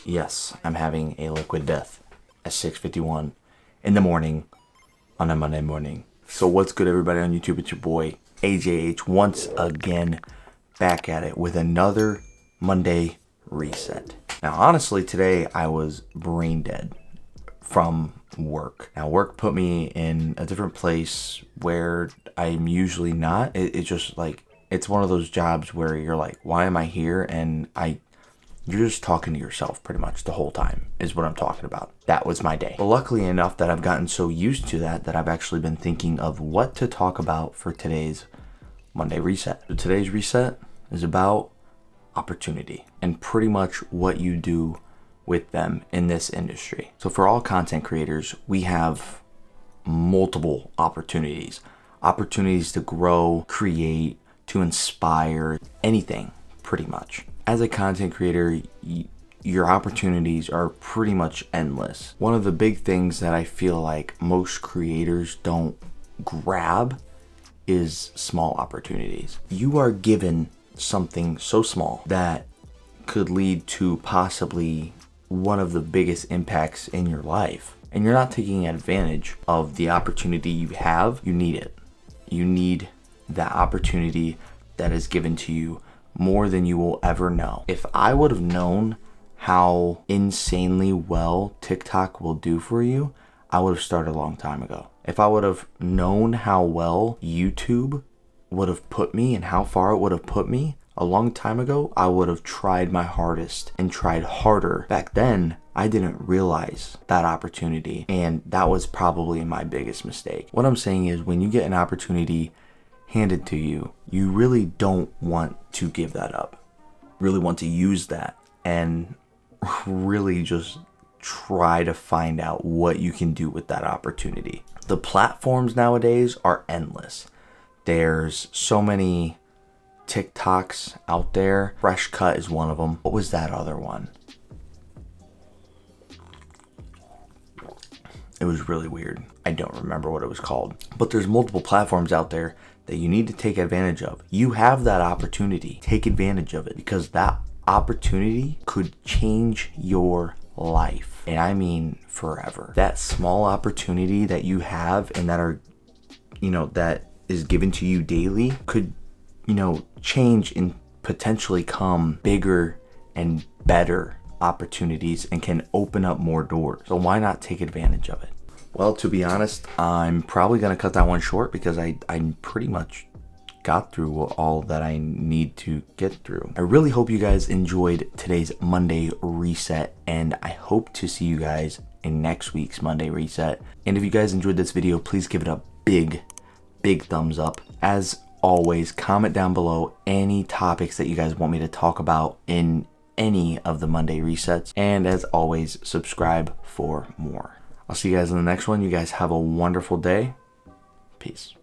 Yes, I'm having a liquid death at 6:51 in the morning on a Monday morning. So what's good, everybody on YouTube? It's your boy AJH once again, back at it with another Monday reset. Now honestly, today I was brain dead from work. Now work put me in a different place where I'm usually not. It's just like, it's one of those jobs where you're like, why am I here? And you're just talking to yourself pretty much the whole time is what I'm talking about. That was my day. But luckily enough that I've gotten so used to that I've actually been thinking of what to talk about for today's Monday reset. So today's reset is about opportunity and pretty much what you do with them in this industry. So for all content creators, we have multiple opportunities to grow, create, to inspire, anything pretty much. As a content creator, your opportunities are pretty much endless. One of the big things that I feel like most creators don't grab is small opportunities. You are given something so small that could lead to possibly one of the biggest impacts in your life, and you're not taking advantage of the opportunity you have. You need it. You need that opportunity that is given to you more than you will ever know. If I would have known how insanely well TikTok will do for you, I would have started a long time ago. If I would have known how well YouTube would have put me and how far it would have put me a long time ago, I would have tried my hardest and tried harder. Back then, I didn't realize that opportunity, and that was probably my biggest mistake. What I'm saying is, when you get an opportunity handed to you, you really don't want to give that up. Really want to use that and really just try to find out what you can do with that opportunity. The platforms nowadays are endless. There's so many TikToks out there. Fresh Cut is one of them. What was that other one? It was really weird. I don't remember what it was called. But there's multiple platforms out there that you need to take advantage of. You have that opportunity. Take advantage of it, because that opportunity could change your life. And I mean forever. That small opportunity that you have and that is given to you daily could, change and potentially come bigger and better opportunities and can open up more doors. So why not take advantage of it? Well, to be honest, I'm probably going to cut that one short because I pretty much got through all that I need to get through. I really hope you guys enjoyed today's Monday reset, and I hope to see you guys in next week's Monday reset. And if you guys enjoyed this video, please give it a big thumbs up. As always, comment down below any topics that you guys want me to talk about in any of the Monday resets. And as always, subscribe for more. I'll see you guys in the next one. You guys have a wonderful day. Peace.